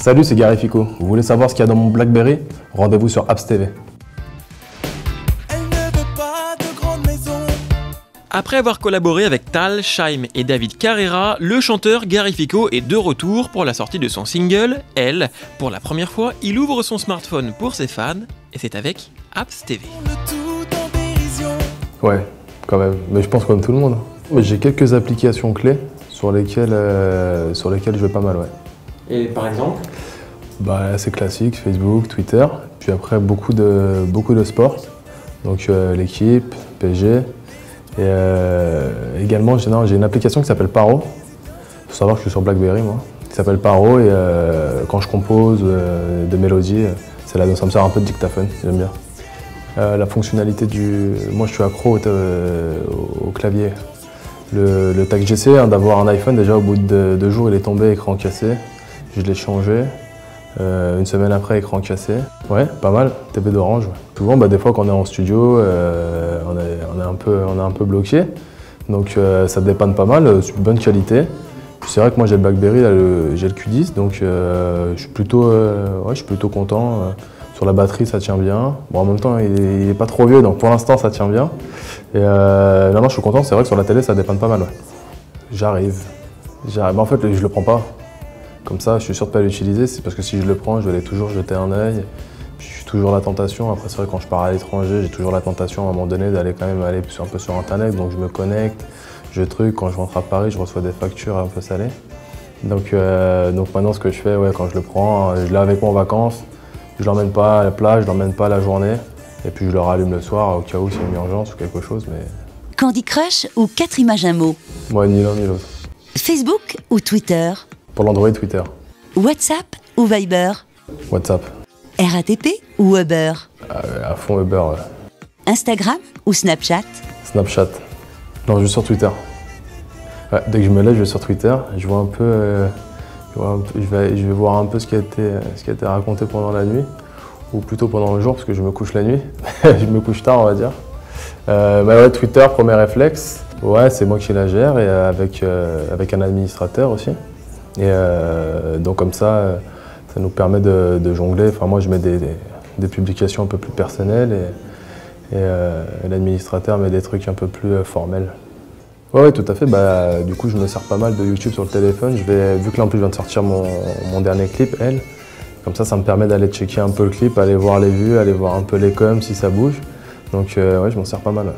Salut, c'est Garifico. Vous voulez savoir ce qu'il y a dans mon BlackBerry? Rendez-vous sur Apps TV. Après avoir collaboré avec Tal, Shaim et David Carrera, le chanteur Garifico est de retour pour la sortie de son single, Elle. Pour la première fois, il ouvre son smartphone pour ses fans, et c'est avec Apps TV. Ouais, quand même. Mais je pense comme tout le monde. Mais j'ai quelques applications clés sur lesquelles je vais pas mal, ouais. Et par exemple? Bah, c'est classique, Facebook, Twitter. Puis après, beaucoup de sport. Donc l'équipe, PSG. Et également, j'ai une application qui s'appelle Paro. Il faut savoir que je suis sur BlackBerry, moi. Qui s'appelle Paro et quand je compose des mélodies, ça me sert un peu de dictaphone, j'aime bien. La fonctionnalité moi je suis accro au clavier. Le Tag GC, d'avoir un iPhone, déjà au bout de 2 jours il est tombé, écran cassé. Je l'ai changé. Une semaine après, écran cassé. Ouais, pas mal, TP d'Orange. Ouais. Souvent, des fois quand on est en studio, on est un peu bloqué. Donc ça dépanne pas mal, c'est de bonne qualité. C'est vrai que moi j'ai le BlackBerry, j'ai le Q10, donc je suis plutôt content. Sur la batterie, ça tient bien. Bon, en même temps, il est pas trop vieux, donc pour l'instant, ça tient bien. Et non, je suis content, c'est vrai que sur la télé, ça dépanne pas mal. Ouais. J'arrive. Mais en fait, je le prends pas. Comme ça, je suis sûr de ne pas l'utiliser, c'est parce que si je le prends, je vais aller toujours jeter un œil. Puis je suis toujours la tentation. Après, c'est vrai que quand je pars à l'étranger, j'ai toujours la tentation à un moment donné d'aller quand même aller un peu sur Internet. Donc je me connecte, quand je rentre à Paris, je reçois des factures un peu salées. Donc maintenant, ce que je fais, ouais, quand je le prends, je l'ai avec moi en vacances. Je ne l'emmène pas à la plage, je ne l'emmène pas la journée. Et puis je le rallume le soir au cas où c'est une urgence ou quelque chose. Mais... Candy Crush ou 4 images un mot? Moi, ni l'un ni l'autre. Facebook ou Twitter? Pour l'Android, Twitter. WhatsApp ou Viber? WhatsApp. RATP ou Uber? À fond Uber, ouais. Instagram ou Snapchat? Snapchat. Non, je suis sur Twitter. Ouais, dès que je me lève, je vais sur Twitter. Je vois un peu, je vais voir un peu ce qui a été raconté pendant la nuit, ou plutôt pendant le jour, parce que je me couche la nuit. Je me couche tard, on va dire. Ouais, Twitter, premier réflexe. Ouais, c'est moi qui la gère, et avec un administrateur aussi. Et donc comme ça nous permet de jongler. Enfin, moi, je mets des publications un peu plus personnelles, et l'administrateur met des trucs un peu plus formels. Oui, tout à fait. Du coup, je me sers pas mal de YouTube sur le téléphone. Vu que là, en plus, je viens de sortir mon dernier clip, Elle. Comme ça me permet d'aller checker un peu le clip, aller voir les vues, aller voir un peu les coms si ça bouge. Donc, ouais, je m'en sers pas mal. Ouais.